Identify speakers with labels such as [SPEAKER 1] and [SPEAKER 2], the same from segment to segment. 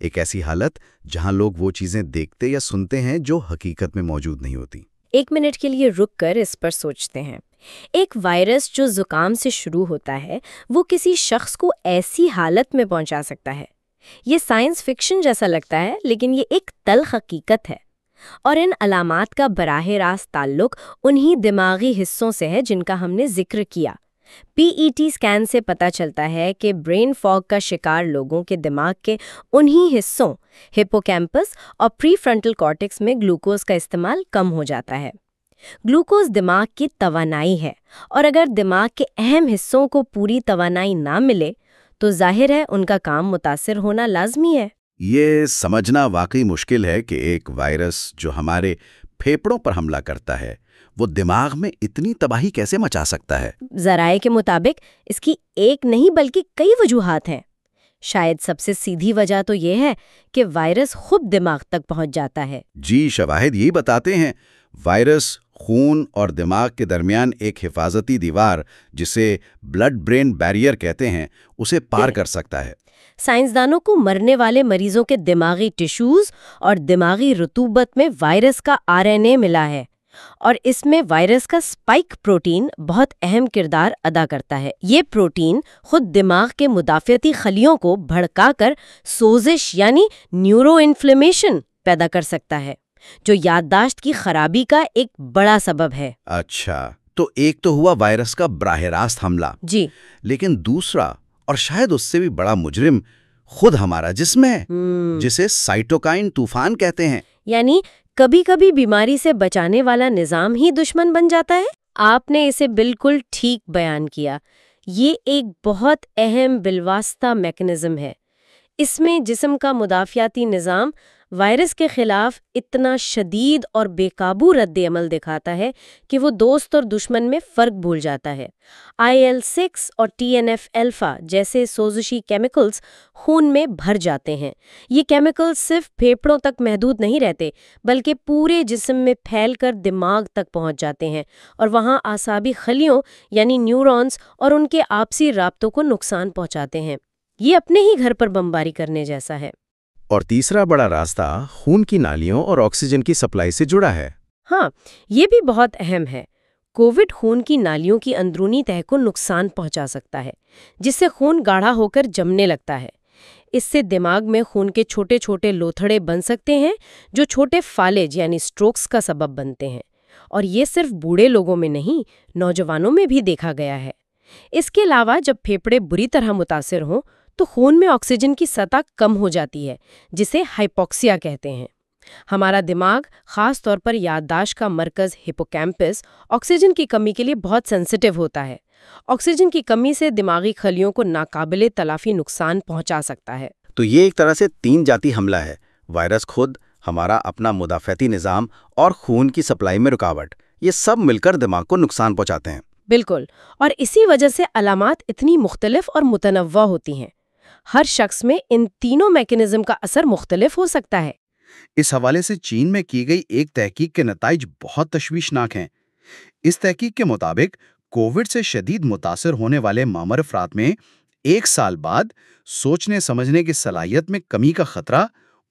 [SPEAKER 1] ایک ایسی حالت جہاں لوگ وہ چیزیں دیکھتے یا سنتے ہیں جو حقیقت میں موجود نہیں ہوتی۔
[SPEAKER 2] 1 منٹ کے لیے رک کر اس پر سوچتے ہیں۔ ایک وائرس جو زکام سے شروع ہوتا ہے وہ کسی شخص کو ایسی حالت میں پہنچا سکتا ہے۔ یہ سائنس فکشن جیسا لگتا ہے، لیکن یہ ایک تلخ حقیقت ہے، اور ان علامات کا براہ راست تعلق انہی دماغی حصوں سے ہے جن کا ہم نے ذکر کیا۔ PET اسکین سے پتہ چلتا ہے کہ برین فاگ کا شکار لوگوں کے دماغ کے انہی حصوں ہپوکیمپس اور پری فرنٹل کارٹیکس میں گلوکوز کا استعمال کم ہو جاتا ہے۔ گلوکوز دماغ کی توانائی ہے، اور اگر دماغ کے اہم حصوں کو پوری توانائی نہ ملے تو ظاہر ہے ان کا کام متاثر ہونا لازمی ہے۔
[SPEAKER 1] یہ سمجھنا واقعی مشکل ہے کہ ایک وائرس جو ہمارے پھیپھڑوں پر حملہ کرتا ہے وہ دماغ میں اتنی تباہی کیسے مچا سکتا ہے۔
[SPEAKER 2] ذرائع کے مطابق اس کی ایک نہیں بلکہ کئی وجوہات ہیں۔ شاید سب سے سیدھی وجہ تو یہ ہے کہ وائرس خود دماغ تک پہنچ جاتا ہے۔
[SPEAKER 1] جی، شواہد یہی بتاتے ہیں۔ وائرس خون اور دماغ کے درمیان ایک حفاظتی دیوار جسے بلڈ برین بیریئر کہتے ہیں اسے پار کر سکتا ہے۔
[SPEAKER 2] سائنسدانوں کو مرنے والے مریضوں کے دماغی ٹشوز اور دماغی رطوبت میں وائرس کا RNA ملا ہے، اور اس میں وائرس کا اسپائک پروٹین بہت اہم کردار ادا کرتا ہے۔ یہ پروٹین خود دماغ کے مدافعتی خلیوں کو بھڑکا کر سوزش یعنی نیورو انفلیمیشن پیدا کر سکتا ہے، جو یادداشت کی خرابی کا ایک بڑا سبب ہے۔
[SPEAKER 1] اچھا، تو ایک تو ہوا وائرس کا براہ راست حملہ،
[SPEAKER 2] جی،
[SPEAKER 1] لیکن دوسرا اور شاید اس سے بھی بڑا مجرم خود ہمارا جسم ہے، جسے سائٹوکائن طوفان کہتے ہیں۔
[SPEAKER 2] یعنی کبھی کبھی بیماری سے بچانے والا نظام ہی دشمن بن جاتا ہے۔ آپ نے اسے بالکل ٹھیک بیان کیا۔ یہ ایک بہت اہم بالواسطہ میکنزم ہے۔ اس میں جسم کا مدافعاتی نظام وائرس کے خلاف اتنا شدید اور بے قابو رد عمل دکھاتا ہے کہ وہ دوست اور دشمن میں فرق بھول جاتا ہے۔ IL-6 اور TNF الفا جیسے سوزشی کیمیکلز خون میں بھر جاتے ہیں۔ یہ کیمیکلز صرف پھیپھڑوں تک محدود نہیں رہتے بلکہ پورے جسم میں پھیل کر دماغ تک پہنچ جاتے ہیں، اور وہاں اعصابی خلیوں یعنی نیورونز اور ان کے آپسی رابطوں کو نقصان پہنچاتے ہیں۔ یہ اپنے ہی گھر پر بمباری کرنے جیسا ہے۔
[SPEAKER 1] اور تیسرا بڑا راستہ خون کی نالیوں اور آکسیجن کی سپلائی سے جڑا ہے۔
[SPEAKER 2] ہاں، یہ بھی بہت اہم ہے۔ کووڈ خون کی نالیوں کی اندرونی تہہ کو نقصان پہنچا سکتا ہے، جس سے خون گاڑھا ہو کر جمنے لگتا ہے۔ اس سے دماغ میں خون کے چھوٹے چھوٹے لوتھڑے بن سکتے ہیں جو چھوٹے فالج یعنی سٹروکس کا سبب بنتے ہیں، اور یہ صرف بوڑھے لوگوں میں نہیں، نوجوانوں میں بھی دیکھا گیا ہے۔ اس کے علاوہ جب پھیپھڑے بری طرح متاثر ہوں تو خون میں آکسیجن کی سطح کم ہو جاتی ہے، جسے ہائپوکسیا کہتے ہیں۔ ہمارا دماغ، خاص طور پر یادداشت کا مرکز ہپوکیمپس، آکسیجن کی کمی کے لیے بہت سینسٹیو ہوتا ہے۔ آکسیجن کی کمی سے دماغی خلیوں کو ناقابل تلافی نقصان پہنچا سکتا ہے۔
[SPEAKER 1] تو یہ ایک طرح سے 3 جاتی حملہ ہے: وائرس خود، ہمارا اپنا مدافعتی نظام، اور خون کی سپلائی میں رکاوٹ۔ یہ سب مل کر دماغ کو نقصان پہنچاتے ہیں۔
[SPEAKER 2] بالکل، اور اسی وجہ سے علامات اتنی مختلف اور متنوع ہوتی ہیں۔ ہر شخص میں ان تینوں میکنزم کا اثر مختلف ہو سکتا ہے۔
[SPEAKER 3] اس حوالے سے چین میں کی گئی ایک تحقیق کے نتائج بہت تشویشناک ہیں۔ اس تحقیق کے مطابق کووڈ سے شدید متاثر ہونے والے معمر افراد میں 1 سال بعد سوچنے سمجھنے کی صلاحیت میں کمی کا خطرہ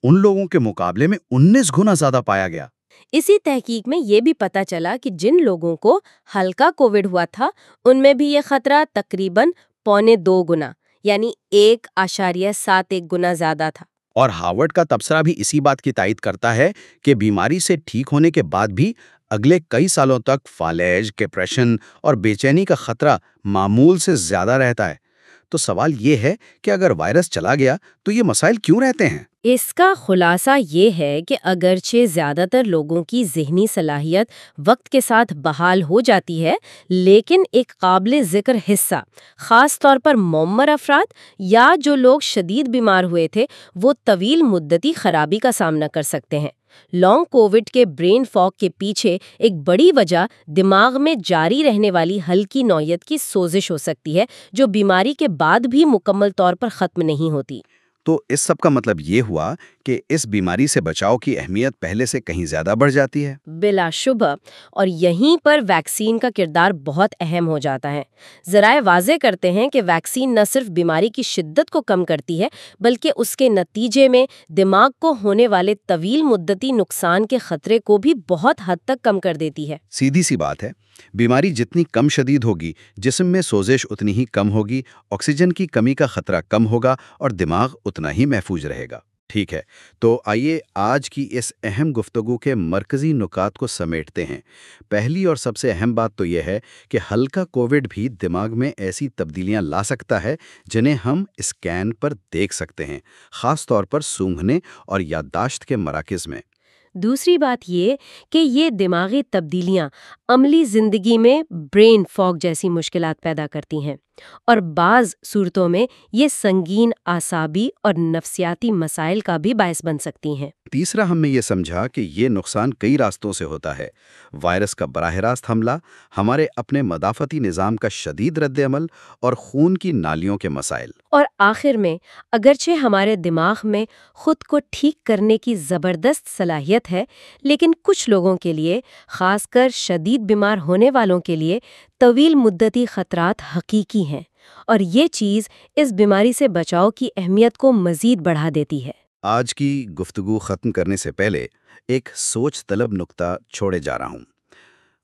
[SPEAKER 3] ان لوگوں کے مقابلے میں 19 گنا زیادہ پایا گیا۔
[SPEAKER 2] اسی تحقیق میں یہ بھی پتہ چلا کہ جن لوگوں کو ہلکا کووڈ ہوا تھا ان میں بھی یہ خطرہ تقریباً 1.25 گنا یعنی 1.71 گنا زیادہ تھا۔
[SPEAKER 3] اور ہارورڈ کا تبصرہ بھی اسی بات کی تائید کرتا ہے کہ بیماری سے ٹھیک ہونے کے بعد بھی اگلے کئی سالوں تک فالج، ڈپریشن اور بے چینی کا خطرہ معمول سے زیادہ رہتا ہے۔ تو سوال یہ ہے کہ اگر وائرس چلا گیا تو یہ مسائل کیوں رہتے ہیں؟
[SPEAKER 2] اس کا خلاصہ یہ ہے کہ اگرچہ زیادہ تر لوگوں کی ذہنی صلاحیت وقت کے ساتھ بحال ہو جاتی ہے، لیکن ایک قابل ذکر حصہ، خاص طور پر معمر افراد یا جو لوگ شدید بیمار ہوئے تھے، وہ طویل مدتی خرابی کا سامنا کر سکتے ہیں۔ لانگ کووڈ کے برین فاگ کے پیچھے ایک بڑی وجہ دماغ میں جاری رہنے والی ہلکی نوعیت کی سوزش ہو سکتی ہے، جو بیماری کے بعد بھی مکمل طور پر ختم نہیں ہوتی۔
[SPEAKER 3] تو اس سب کا مطلب یہ ہوا کہ اس بیماری سے بچاؤ کی اہمیت پہلے سے کہیں زیادہ بڑھ جاتی ہے؟
[SPEAKER 2] بلا شبہ، اور یہیں پر ویکسین کا کردار بہت اہم ہو جاتا ہے۔ ذرائع واضح کرتے ہیں کہ ویکسین نہ صرف بیماری کی شدت کو کم کرتی ہے بلکہ اس کے نتیجے میں دماغ کو ہونے والے طویل مدتی نقصان کے خطرے کو بھی بہت حد تک کم کر دیتی ہے۔
[SPEAKER 3] سیدھی سی بات ہے، بیماری جتنی کم شدید ہوگی، جسم میں سوزش اتنی ہی کم ہوگی، آکسیجن کی کمی کا خطرہ کم ہوگا اور دماغ اتنا ہی محفوظ رہے گا۔ ٹھیک ہے، تو آئیے آج کی اس اہم گفتگو کے مرکزی نکات کو سمیٹتے ہیں۔ پہلی اور سب سے اہم بات تو یہ ہے کہ ہلکا کووڈ بھی دماغ میں ایسی تبدیلیاں لا سکتا ہے جنہیں ہم اسکین پر دیکھ سکتے ہیں، خاص طور پر سونگھنے اور یادداشت کے مراکز میں۔
[SPEAKER 2] دوسری بات یہ کہ یہ دماغی تبدیلیاں عملی زندگی میں برین فاگ جیسی مشکلات پیدا کرتی ہیں، اور بعض صورتوں میں یہ سنگین اعصابی اور نفسیاتی مسائل کا بھی باعث بن سکتی ہیں۔
[SPEAKER 3] تیسرا، ہم نے یہ سمجھا کہ یہ نقصان کئی راستوں سے ہوتا ہے۔ وائرس کا براہ راست حملہ، ہمارے اپنے مدافعتی نظام کا شدید رد عمل اور خون کی نالیوں کے مسائل۔
[SPEAKER 2] اور آخر میں، اگرچہ ہمارے دماغ میں خود کو ٹھیک کرنے کی زبردست صلاحیت ہے، لیکن کچھ لوگوں کے لیے، خاص کر شدید بیمار ہونے والوں کے لیے، طویل مدتی خطرات حقیقی ہیں، اور یہ چیز اس بیماری سے بچاؤ کی اہمیت کو مزید بڑھا دیتی ہے۔
[SPEAKER 3] آج کی گفتگو ختم کرنے سے پہلے ایک سوچ طلب نکتہ چھوڑے جا رہا ہوں۔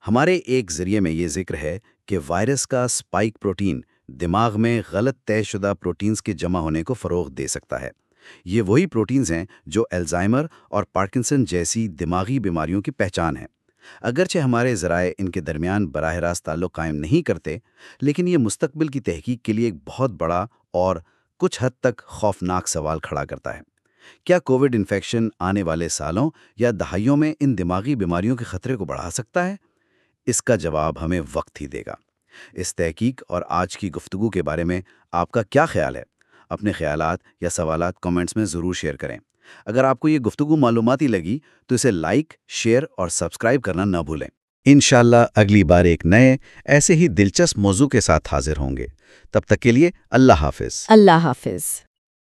[SPEAKER 3] ہمارے ایک ذریعے میں یہ ذکر ہے کہ وائرس کا اسپائک پروٹین دماغ میں غلط طے شدہ پروٹینز کے جمع ہونے کو فروغ دے سکتا ہے۔ یہ وہی پروٹینز ہیں جو الزائمر اور پارکنسن جیسی دماغی بیماریوں کی پہچان ہے۔ اگرچہ ہمارے ذرائع ان کے درمیان براہ راست تعلق قائم نہیں کرتے، لیکن یہ مستقبل کی تحقیق کے لیے ایک بہت بڑا اور کچھ حد تک خوفناک سوال کھڑا کرتا ہے۔ کیا کووڈ انفیکشن آنے والے سالوں یا دہائیوں میں ان دماغی بیماریوں کے خطرے کو بڑھا سکتا ہے؟ اس کا جواب ہمیں وقت ہی دے گا۔ اس تحقیق اور آج کی گفتگو کے بارے میں آپ کا کیا خیال ہے؟ اپنے خیالات یا سوالات کامنٹس میں ضرور شیئر کریں۔ اگر آپ کو یہ گفتگو معلوماتی لگی تو اسے لائک، شیئر اور سبسکرائب کرنا نہ بھولیں۔ انشاءاللہ اگلی بار ایک نئے ایسے ہی دلچسپ موضوع کے ساتھ حاضر ہوں گے۔ تب تک کے لیے اللہ حافظ۔
[SPEAKER 2] اللہ حافظ۔